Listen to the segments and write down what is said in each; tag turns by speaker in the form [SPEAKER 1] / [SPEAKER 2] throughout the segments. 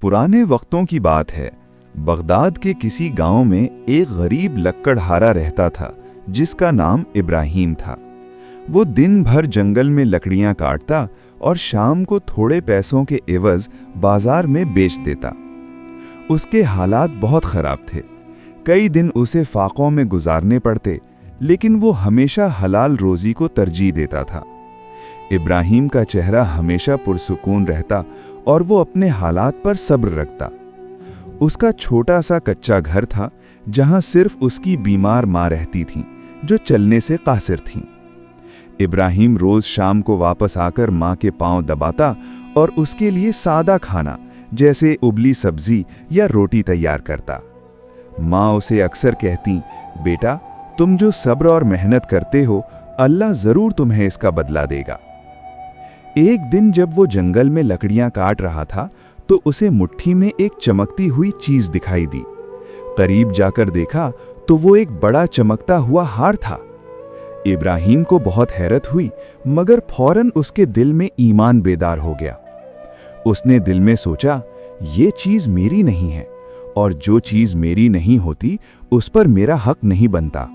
[SPEAKER 1] पुराने वक्तों की बात है। बगदाद के किसी गांव में एक गरीब लकड़हारा रहता था जिसका नाम इब्राहिम था। वो दिन भर जंगल में लकड़ियां काटता और शाम को थोड़े पैसों के एवज बाजार में बेच देता। उसके हालात बहुत खराब थे। कई दिन उसे फाकों में गुजारने पड़ते, लेकिन वो हमेशा हलाल रोजी को तरजीह देता था। इब्राहिम का चेहरा हमेशा पुरसुकून रहता और वो अपने हालात पर सब्र रखता। उसका छोटा सा कच्चा घर था जहां सिर्फ उसकी बीमार माँ रहती थी जो चलने से कासिर थीं। इब्राहिम रोज शाम को वापस आकर माँ के पांव दबाता और उसके लिए सादा खाना जैसे उबली सब्जी या रोटी तैयार करता। माँ उसे अक्सर कहती, बेटा तुम जो सब्र और मेहनत करते हो, अल्लाह जरूर तुम्हें इसका बदला देगा। एक दिन जब वो जंगल में लकड़ियां काट रहा था तो उसे मुट्ठी में एक चमकती हुई चीज दिखाई दी। करीब जाकर देखा तो वो एक बड़ा चमकता हुआ हार था। इब्राहिम को बहुत हैरत हुई, मगर फौरन उसके दिल में ईमान बेदार हो गया। उसने दिल में सोचा, ये चीज मेरी नहीं है और जो चीज मेरी नहीं होती उस पर मेरा हक नहीं बनता।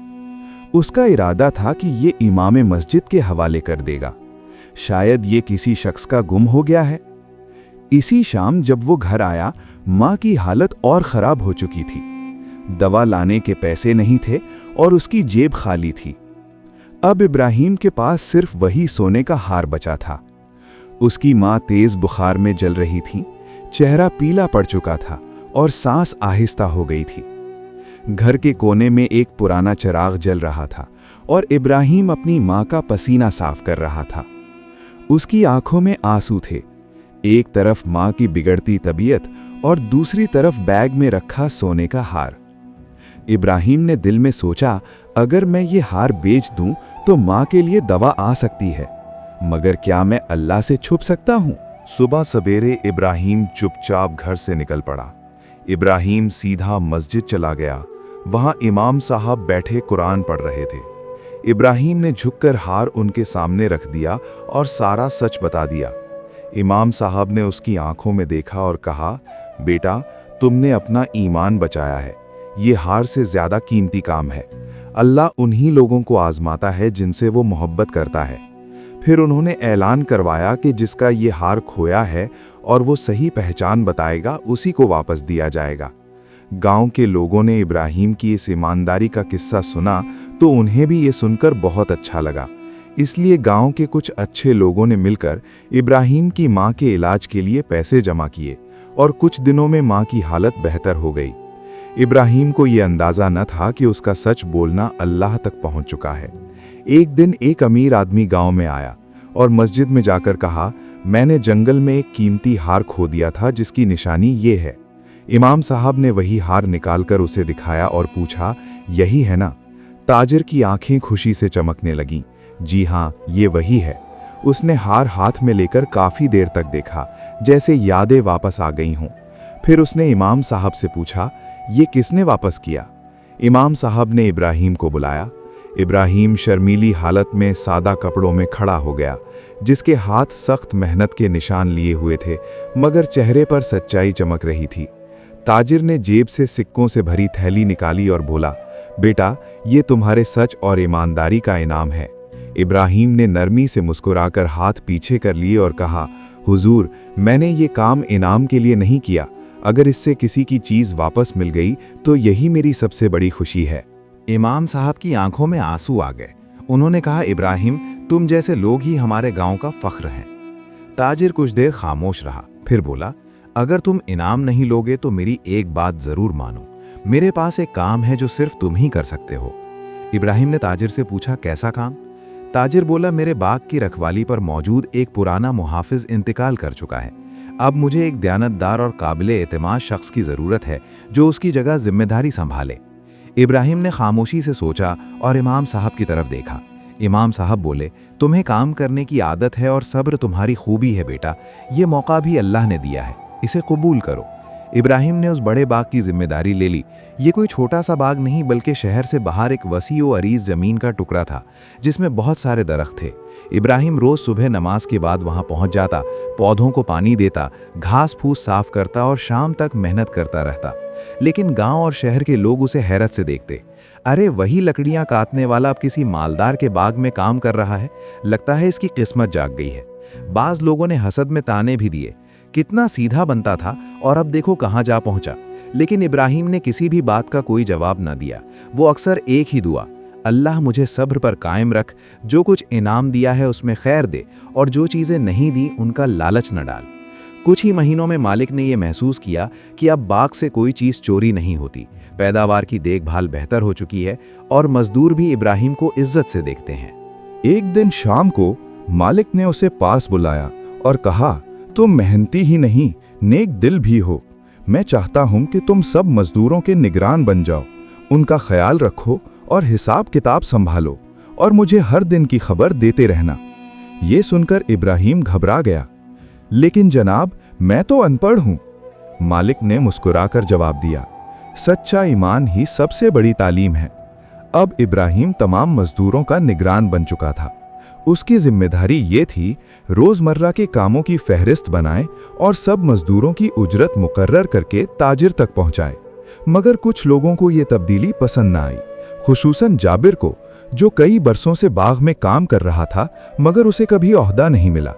[SPEAKER 1] उसका इरादा था कि ये इमाम मस्जिद के हवाले कर देगा। शायद ये किसी शख्स का गुम हो गया है। इसी शाम जब वो घर आया, माँ की हालत और खराब हो चुकी थी। दवा लाने के पैसे नहीं थे और उसकी जेब खाली थी। अब इब्राहिम के पास सिर्फ वही सोने का हार बचा था। उसकी माँ तेज बुखार में जल रही थी, चेहरा पीला पड़ चुका था और सांस आहिस्ता हो गई थी। घर के कोने में एक पुराना चिराग जल रहा था और इब्राहिम अपनी माँ का पसीना साफ कर रहा था। उसकी आंखों में आंसू थे। एक तरफ माँ की बिगड़ती तबीयत और दूसरी तरफ बैग में रखा सोने का हार। इब्राहिम ने दिल में सोचा, अगर मैं ये हार बेच दूं तो माँ के लिए दवा आ सकती है, मगर क्या मैं अल्लाह से छुप सकता हूँ?
[SPEAKER 2] सुबह सवेरे इब्राहिम चुपचाप घर से निकल पड़ा। इब्राहिम सीधा मस्जिद चला गया। वहां इमाम साहब बैठे कुरान पढ़ रहे थे। इब्राहिम ने झुककर हार उनके सामने रख दिया और सारा सच बता दिया। इमाम साहब ने उसकी आंखों में देखा और कहा, बेटा तुमने अपना ईमान बचाया है। ये हार से ज्यादा कीमती काम है। अल्लाह उन्हीं लोगों को आजमाता है जिनसे वो मोहब्बत करता है। फिर उन्होंने ऐलान करवाया कि जिसका ये हार खोया है और वो सही पहचान बताएगा, उसी को वापस दिया जाएगा। गांव के लोगों ने इब्राहिम की इस ईमानदारी का किस्सा सुना तो उन्हें भी ये सुनकर बहुत अच्छा लगा। इसलिए गांव के कुछ अच्छे लोगों ने मिलकर इब्राहिम की मां के इलाज के लिए पैसे जमा किए और कुछ दिनों में मां की हालत बेहतर हो गई। इब्राहिम को ये अंदाजा न था कि उसका सच बोलना अल्लाह तक पहुंच चुका है। एक दिन एक अमीर आदमी गांव में आया और मस्जिद में जाकर कहा, मैंने जंगल में एक कीमती हार खो दिया था जिसकी निशानी ये है। इमाम साहब ने वही हार निकालकर उसे दिखाया और पूछा, यही है ना? ताजिर की आंखें खुशी से चमकने लगीं। जी हाँ, ये वही है। उसने हार हाथ में लेकर काफी देर तक देखा, जैसे यादें वापस आ गई हों। फिर उसने इमाम साहब से पूछा, ये किसने वापस किया? इमाम साहब ने इब्राहिम को बुलाया। इब्राहिम शर्मीली हालत में सादा कपड़ों में खड़ा हो गया, जिसके हाथ सख्त मेहनत के निशान लिए हुए थे, मगर चेहरे पर सच्चाई चमक रही थी। ताजिर ने जेब से सिक्कों से भरी थैली निकाली और बोला, बेटा ये तुम्हारे सच और ईमानदारी का इनाम है। इब्राहिम ने नरमी से मुस्कुराकर हाथ पीछे कर लिए और कहा, हुजूर मैंने ये काम इनाम के लिए नहीं किया। अगर इससे किसी की चीज वापस मिल गई तो यही मेरी सबसे बड़ी खुशी है।
[SPEAKER 3] इमाम साहब की आंखों में आंसू आ गए। उन्होंने कहा, इब्राहिम तुम जैसे लोग ही हमारे गांव का फख्र हैं। ताजिर कुछ देर खामोश रहा, फिर बोला, अगर तुम इनाम नहीं लोगे तो मेरी एक बात जरूर मानो। मेरे पास एक काम है जो सिर्फ तुम ही कर सकते हो। इब्राहिम ने ताजिर से पूछा, कैसा काम? ताजिर बोला, मेरे बाग की रखवाली पर मौजूद एक पुराना मुहाफिज इंतकाल कर चुका है। अब मुझे एक दयानतदार और काबिले एतमाद शख्स की जरूरत है जो उसकी जगह जिम्मेदारी संभाले। इब्राहिम ने खामोशी से सोचा और इमाम साहब की तरफ देखा। इमाम साहब बोले, तुम्हें काम करने की आदत है और सब्र तुम्हारी खूबी है बेटा। ये मौका भी अल्लाह ने दिया है, इसे कबूल करो। इब्राहिम ने उस बड़े बाग की जिम्मेदारी ले ली। ये कोई छोटा सा बाग नहीं बल्कि शहर से बाहर एक वसी व अरीज ज़मीन का टुकड़ा था जिसमें बहुत सारे दरख्त थे। इब्राहिम रोज़ सुबह नमाज के बाद वहाँ पहुँच जाता, पौधों को पानी देता, घास फूस साफ करता और शाम तक मेहनत करता रहता। लेकिन गांव और शहर के लोग उसे हैरत से देखते। अरे वही लकड़ियाँ काटने वाला अब किसी मालदार के बाग में काम कर रहा है, लगता है इसकी किस्मत जाग गई है। बाज़ लोगों ने हसद में ताने भी दिए, कितना सीधा बनता था और अब देखो कहाँ जा पहुंचा। लेकिन इब्राहिम ने किसी भी बात का कोई जवाब न दिया। वो अक्सर एक ही दुआ, अल्लाह मुझे सब्र पर कायम रख, जो कुछ इनाम दिया है उसमें खैर दे और जो चीज़ें नहीं दी उनका लालच न डाल। कुछ ही महीनों में मालिक ने यह महसूस किया कि अब बाग से कोई चीज़ चोरी नहीं होती, पैदावार की देखभाल बेहतर हो चुकी है और मजदूर भी इब्राहिम को इज्जत से देखते हैं।
[SPEAKER 2] एक दिन शाम को मालिक ने उसे पास बुलाया और कहा, तुम मेहनती ही नहीं, नेक दिल भी हो। मैं चाहता हूं कि तुम सब मजदूरों के निगरान बन जाओ, उनका ख्याल रखो और हिसाब किताब संभालो और मुझे हर दिन की खबर देते रहना। ये सुनकर इब्राहिम घबरा गया। लेकिन जनाब, मैं तो अनपढ़ हूं। मालिक ने मुस्कुराकर जवाब दिया, सच्चा ईमान ही सबसे बड़ी तालीम है। अब इब्राहिम तमाम मजदूरों का निगरान बन चुका था। उसकी जिम्मेदारी ये थी, रोजमर्रा के कामों की फहरिस्त बनाए और सब मजदूरों की उजरत मुकर्रर करके ताजिर तक पहुंचाए। मगर कुछ लोगों को ये तब्दीली पसंद न आई, खुसूसन जाबिर को, जो कई बरसों से बाग में काम कर रहा था मगर उसे कभी ओहदा नहीं मिला।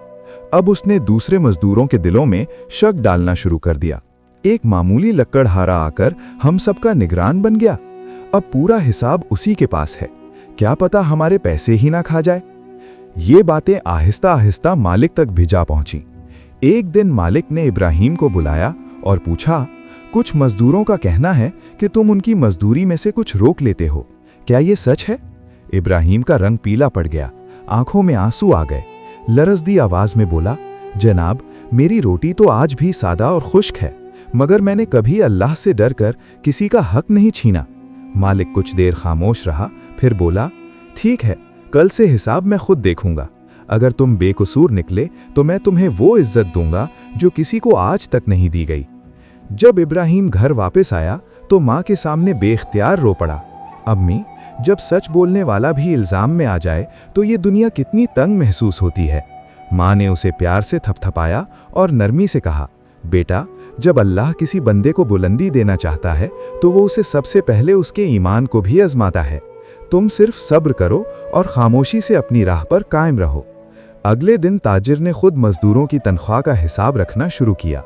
[SPEAKER 2] अब उसने दूसरे मजदूरों के दिलों में शक डालना शुरू कर दिया। एक मामूली लकड़हारा आकर हम सबका निगरान बन गया। अब पूरा हिसाब उसी के पास है, क्या पता हमारे पैसे ही ना खा जाए। ये बातें आहिस्ता आहिस्ता मालिक तक भी जा पहुंची। एक दिन मालिक ने इब्राहिम को बुलाया और पूछा, कुछ मजदूरों का कहना है कि तुम उनकी मजदूरी में से कुछ रोक लेते हो, क्या ये सच है? इब्राहिम का रंग पीला पड़ गया, आंखों में आंसू आ गए। लरजदी आवाज में बोला, जनाब, मेरी रोटी तो आज भी सादा और खुश्क है, मगर मैंने कभी अल्लाह से डरकर किसी का हक नहीं छीना। मालिक कुछ देर खामोश रहा, फिर बोला, ठीक है, कल से हिसाब मैं खुद देखूंगा। अगर तुम बेकसूर निकले तो मैं तुम्हें वो इज्जत दूंगा जो किसी को आज तक नहीं दी गई। जब इब्राहिम घर वापस आया तो माँ के सामने बेख्तियार रो पड़ा। अम्मी, जब सच बोलने वाला भी इल्जाम में आ जाए तो ये दुनिया कितनी तंग महसूस होती है। माँ ने उसे प्यार से थपथपाया और नरमी से कहा, बेटा, जब अल्लाह किसी बंदे को बुलंदी देना चाहता है तो वो उसे सबसे पहले उसके ईमान को भी आजमाता है। तुम सिर्फ सब्र करो और खामोशी से अपनी राह पर कायम रहो। अगले दिन ताजिर ने खुद मजदूरों की तनख्वाह का हिसाब रखना शुरू किया।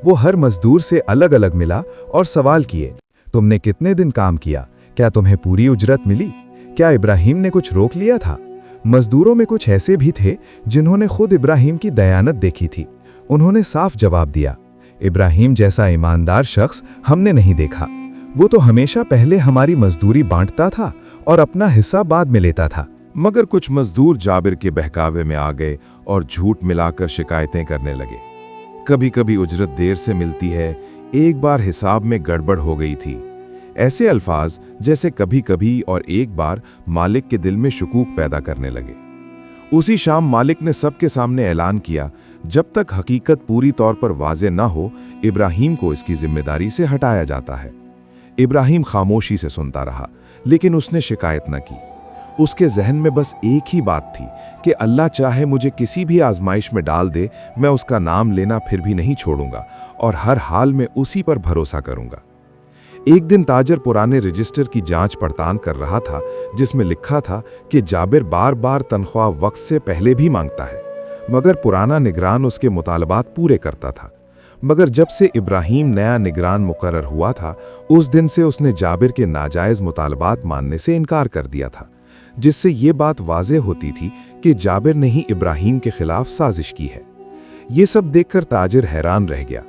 [SPEAKER 2] वो हर मजदूर से अलग अलग मिला और सवाल किए, तुमने कितने दिन काम किया? क्या तुम्हें पूरी उजरत मिली? क्या इब्राहिम ने कुछ रोक लिया था? मजदूरों में कुछ ऐसे भी थे जिन्होंने खुद इब्राहिम की दयानत देखी थी। उन्होंने साफ जवाब दिया, इब्राहिम जैसा ईमानदार शख्स हमने नहीं देखा। वो तो हमेशा पहले हमारी मजदूरी बांटता था और अपना हिस्सा बाद में लेता था।
[SPEAKER 1] मगर कुछ मजदूर जाबिर के बहकावे में आ गए और झूठ मिलाकर शिकायतें करने लगे। कभी कभी उजरत देर से मिलती है, एक बार हिसाब में गड़बड़ हो गई थी। ऐसे अल्फाज जैसे कभी कभी और एक बार मालिक के दिल में शुकूक पैदा करने लगे। उसी शाम मालिक ने सबके सामने ऐलान किया, जब तक हकीकत पूरी तौर पर वाज़े न हो, इब्राहिम को इसकी जिम्मेदारी से हटाया जाता है। इब्राहिम खामोशी से सुनता रहा, लेकिन उसने शिकायत न की। उसके जहन में बस एक ही बात थी कि अल्लाह चाहे मुझे किसी भी आजमाइश में डाल दे, मैं उसका नाम लेना फिर भी नहीं छोड़ूंगा और हर हाल में उसी पर भरोसा करूंगा। एक दिन ताजर पुराने रजिस्टर की जांच पड़ताल कर रहा था, जिसमें लिखा था कि जाबिर बार बार तनख्वाह वक्त से पहले भी मांगता है, मगर पुराना निगरान उसके मुतालबात पूरे करता था। मगर जब से इब्राहिम नया निगरान मुकर्रर हुआ था, उस दिन से उसने जाबिर के नाजायज मुतालबात मानने से इनकार कर दिया था, जिससे ये बात वाज़ेह होती थी कि जाबिर ने ही इब्राहिम के खिलाफ साजिश की है। ये सब देखकर ताजिर हैरान रह गया,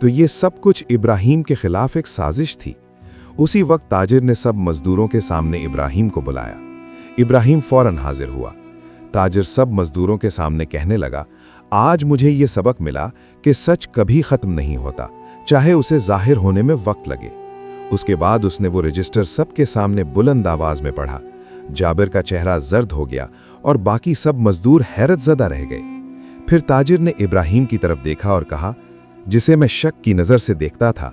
[SPEAKER 1] तो ये सब कुछ इब्राहिम के खिलाफ एक साजिश थी। उसी वक्त ताजिर ने सब मजदूरों के सामने इब्राहिम को बुलाया। इब्राहिम फौरन हाजिर हुआ। ताजिर सब मजदूरों के सामने कहने लगा, आज मुझे ये सबक मिला कि सच कभी ख़त्म नहीं होता, चाहे उसे जाहिर होने में वक्त लगे। उसके बाद उसने वो रजिस्टर सबके सामने बुलंद आवाज में पढ़ा। जाबिर का चेहरा जर्द हो गया और बाकी सब मजदूर हैरत ज़दा रह गए। फिर ताजिर ने इब्राहिम की तरफ देखा और कहा,
[SPEAKER 3] जिसे मैं शक की नज़र से देखता था,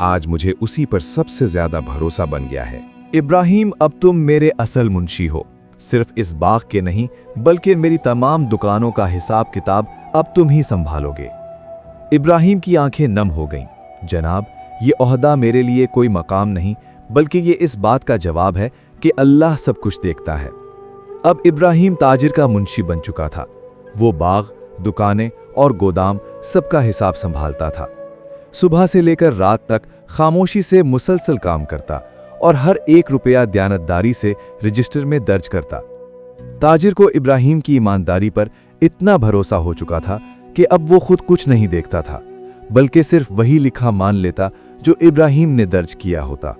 [SPEAKER 3] आज मुझे उसी पर सबसे ज्यादा भरोसा बन गया है।
[SPEAKER 4] इब्राहिम, अब तुम मेरे असल मुंशी हो। सिर्फ इस बाग के नहीं बल्कि मेरी तमाम दुकानों का हिसाब किताब अब तुम ही संभालोगे। इब्राहिम की आंखें नम हो गईं। जनाब, ये ओहदा मेरे लिए कोई मकाम नहीं, बल्कि ये इस बात का जवाब है कि अल्लाह सब कुछ देखता है। अब इब्राहिम ताजिर का मुंशी बन चुका था। वो बाग, दुकानें और गोदाम सबका हिसाब संभालता था। सुबह से लेकर रात तक खामोशी से मुसलसल काम करता और हर एक रुपया दयानतदारी से रजिस्टर में दर्ज करता। ताजिर को इब्राहिम की ईमानदारी पर इतना भरोसा हो चुका था कि अब वो खुद कुछ नहीं देखता था, बल्कि सिर्फ वही लिखा मान लेता जो इब्राहिम ने दर्ज किया होता।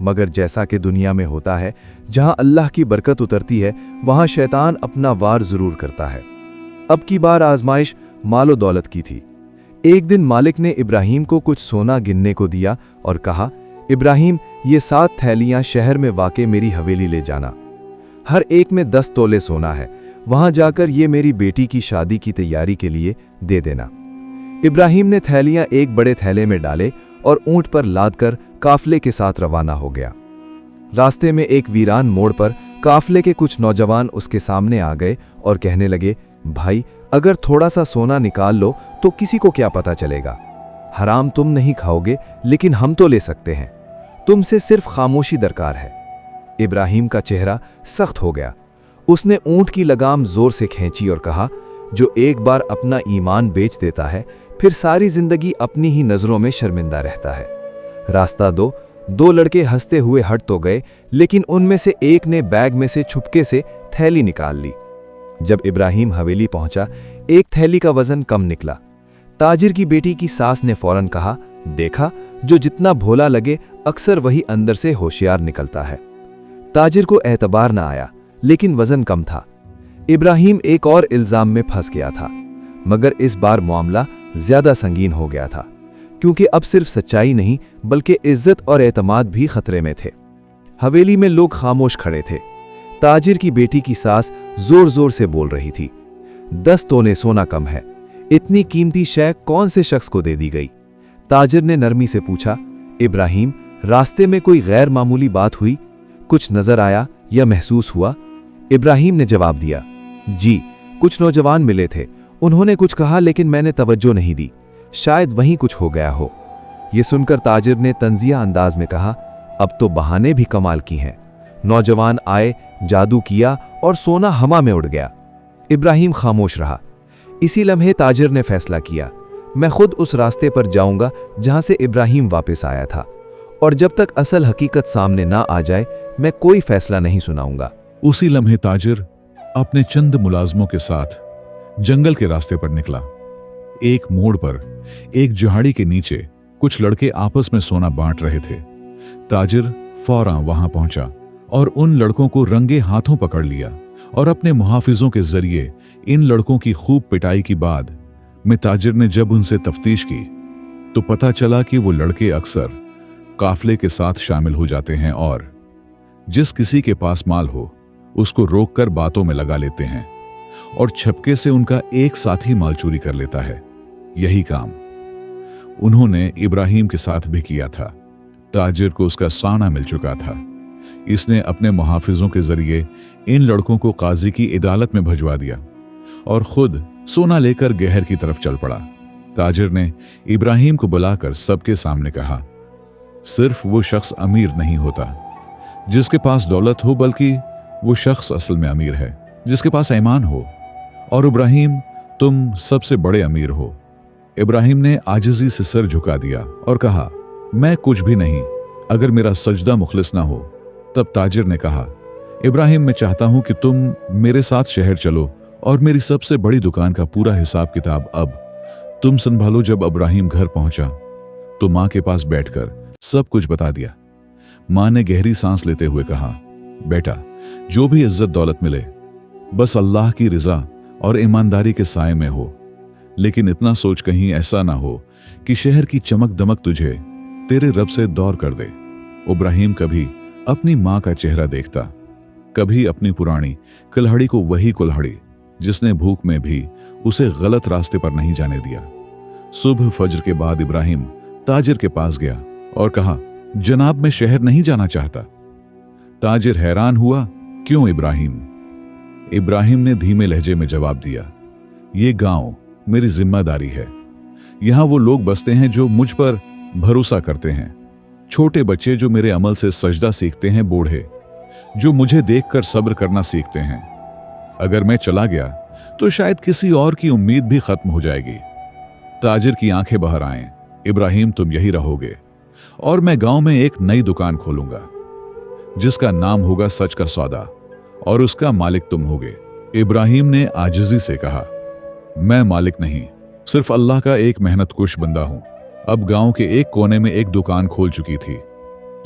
[SPEAKER 4] मगर जैसा कि दुनिया में होता है, जहां अल्लाह की बरकत उतरती है, वहां शैतान अपना वार जरूर करता है। अब की बार आजमाइश मालो दौलत की थी। एक दिन मालिक ने इब्राहिम को कुछ सोना गिनने को दिया और कहा, इब्राहिम, ये 7 थैलियां शहर में वाक़े मेरी हवेली ले जाना। हर एक में 10 तोले सोना है। वहां जाकर ये मेरी बेटी की शादी की तैयारी के लिए दे देना। इब्राहिम ने थैलियां एक बड़े थैले में डाले और ऊंट पर लादकर काफले के साथ रवाना हो गया। रास्ते में एक वीरान मोड़ पर काफले के कुछ नौजवान उसके सामने आ गए और कहने लगे, भाई, अगर थोड़ा सा सोना निकाल लो तो किसी को क्या पता चलेगा। हराम तुम नहीं खाओगे, लेकिन हम तो ले सकते हैं। तुमसे सिर्फ खामोशी दरकार है। इब्राहिम का चेहरा सख्त हो गया। उसने ऊंट की लगाम जोर से खींची और कहा, जो एक बार अपना ईमान बेच देता है, फिर सारी जिंदगी अपनी ही नजरों में शर्मिंदा रहता है। रास्ता दो लड़के हंसते हुए हट तो गए, लेकिन उनमें से एक ने बैग में से छुपके से थैली निकाल ली। जब इब्राहिम हवेली पहुंचा, एक थैली का वजन कम निकला। ताजिर की बेटी की सास ने फौरन कहा, देखा, जो जितना भोला लगे अक्सर वही अंदर से होशियार निकलता है। ताजिर को एतबार न आया, लेकिन वजन कम था। इब्राहिम एक और इल्जाम में फंस गया था, मगर इस बार मामला ज्यादा संगीन हो गया था, क्योंकि अब सिर्फ सच्चाई नहीं बल्कि इज्जत और एतमाद भी खतरे में थे। हवेली में लोग खामोश खड़े थे। ताजिर की बेटी की सास जोर जोर से बोल रही थी, 10 तोले सोना कम है। इतनी कीमती शय कौन से शख्स को दे दी गई? ताजिर ने नरमी से पूछा, इब्राहिम, रास्ते में कोई गैर मामूली बात हुई? कुछ नजर आया या महसूस हुआ? इब्राहिम ने जवाब दिया, जी, कुछ नौजवान मिले थे। उन्होंने कुछ कहा, लेकिन मैंने तवज्जो नहीं दी। शायद वहीं कुछ हो गया हो। यह सुनकर ताजिर ने तंजिया अंदाज में कहा, अब तो बहाने भी कमाल की हैं। नौजवान आए, जादू किया और सोना हवा में उड़ गया। इब्राहिम खामोश रहा। इसी लम्हे ताजिर ने फैसला किया, मैं खुद उस रास्ते पर जाऊंगा जहां से इब्राहिम वापस आया था, और जब तक असल हकीकत सामने ना आ जाए, मैं कोई फैसला नहीं सुनाऊंगा।
[SPEAKER 5] उसी लम्हे ताजिर अपने चंद मुलाजमों के साथ जंगल के रास्ते पर निकला। एक मोड़ पर एक जहाड़ी के नीचे कुछ लड़के आपस में सोना बांट रहे थे। ताजिर फौरन वहां पहुंचा और उन लड़कों को रंगे हाथों पकड़ लिया और अपने मुहाफिजों के जरिए इन लड़कों की खूब पिटाई की बाद में ताजिर ने जब उनसे तफ्तीश की तो पता चला कि वो लड़के अक्सर काफले के साथ शामिल हो जाते हैं और जिस किसी के पास माल हो उसको रोककर बातों में लगा लेते हैं और छपके से उनका एक साथी माल चोरी कर लेता है। यही काम उन्होंने इब्राहिम के साथ भी किया था। ताजिर को उसका साना मिल चुका था। इसने अपने मुहाफिजों के जरिए इन लड़कों को काजी की अदालत में भिजवा दिया और खुद सोना लेकर गहर की तरफ चल पड़ा। ताजिर ने इब्राहिम को बुलाकर सबके सामने कहा, सिर्फ वो शख्स अमीर नहीं होता जिसके पास दौलत हो, बल्कि वो शख्स असल में अमीर है जिसके पास ईमान हो। और इब्राहिम, तुम सबसे बड़े अमीर हो। इब्राहिम ने आजिजी से सर झुका दिया और कहा, मैं कुछ भी नहीं अगर मेरा सजदा मुखलिस ना हो। तब ताजिर ने कहा, इब्राहिम, मैं चाहता हूं कि तुम मेरे साथ शहर चलो और मेरी सबसे बड़ी दुकान का पूरा हिसाब किताब अब तुम संभालो। जब इब्राहिम घर पहुंचा तो मां के पास बैठकर सब कुछ बता दिया। मां ने गहरी सांस लेते हुए कहा, बेटा, जो भी इज्जत दौलत मिले बस अल्लाह की रिजा और ईमानदारी के साए में हो, लेकिन इतना सोच कहीं ऐसा ना हो कि शहर की चमक दमक तुझे तेरे रब से दौर कर दे। इब्राहिम कभी अपनी मां का चेहरा देखता, कभी अपनी पुरानी कुल्हाड़ी को, वही कुल्हाड़ी जिसने भूख में भी उसे गलत रास्ते पर नहीं जाने दिया। सुबह फज्र के बाद इब्राहिम ताजिर के पास गया और कहा, जनाब मैं शहर नहीं जाना चाहता। ताजिर हैरान हुआ, क्यों इब्राहिम? इब्राहिम ने धीमे लहजे में जवाब दिया, ये गांव मेरी जिम्मेदारी है। यहां वो लोग बसते हैं जो मुझ पर भरोसा करते हैं, छोटे बच्चे जो मेरे अमल से सजदा सीखते हैं, बूढ़े जो मुझे देखकर सब्र करना सीखते हैं। अगर मैं चला गया तो शायद किसी और की उम्मीद भी खत्म हो जाएगी। ताजिर की आंखें बाहर आएं, इब्राहिम तुम यही रहोगे और मैं गांव में एक नई दुकान खोलूंगा जिसका नाम होगा सच का सौदा और उसका मालिक तुम होगे। इब्राहिम ने आजिजी से कहा, मैं मालिक नहीं, सिर्फ अल्लाह का एक मेहनतकुश बंदा हूं। अब गांव के एक कोने में एक दुकान खोल चुकी थी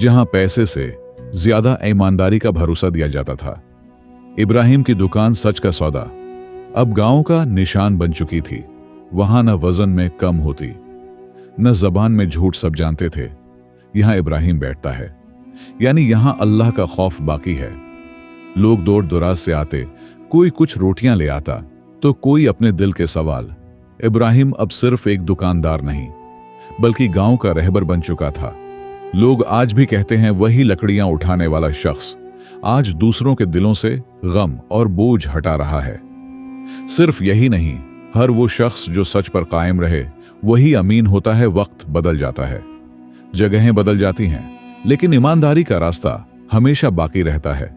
[SPEAKER 5] जहां पैसे से ज्यादा ईमानदारी का भरोसा दिया जाता था। इब्राहिम की दुकान सच का सौदा अब गांव का निशान बन चुकी थी। वहां न वजन में कम होती, न जबान में झूठ, सब जानते थे यहां इब्राहिम बैठता है, यानी यहां अल्लाह का खौफ बाकी है। लोग दूर दराज से आते, कोई कुछ रोटियां ले आता तो कोई अपने दिल के सवाल। इब्राहिम अब सिर्फ एक दुकानदार नहीं बल्कि गांव का रहबर बन चुका था। लोग आज भी कहते हैं वही लकड़ियां उठाने वाला शख्स आज दूसरों के दिलों से गम और बोझ हटा रहा है। सिर्फ यही नहीं, हर वो शख्स जो सच पर कायम रहे वही अमीन होता है। वक्त बदल जाता है, जगहें बदल जाती हैं, लेकिन ईमानदारी का रास्ता हमेशा बाकी रहता है।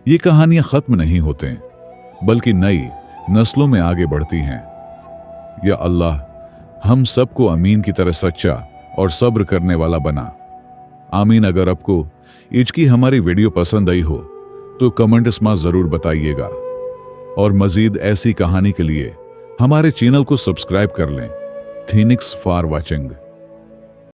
[SPEAKER 5] ये कहानियां खत्म नहीं होते बल्कि नई नस्लों में आगे बढ़ती हैं। या अल्लाह हम सबको अमीन की तरह सच्चा और सब्र करने वाला बना। आमीन। अगर आपको आज की हमारी वीडियो पसंद आई हो तो कमेंट्स में जरूर बताइएगा और मजीद ऐसी कहानी के लिए हमारे चैनल को सब्सक्राइब कर लें। Thanks for watching.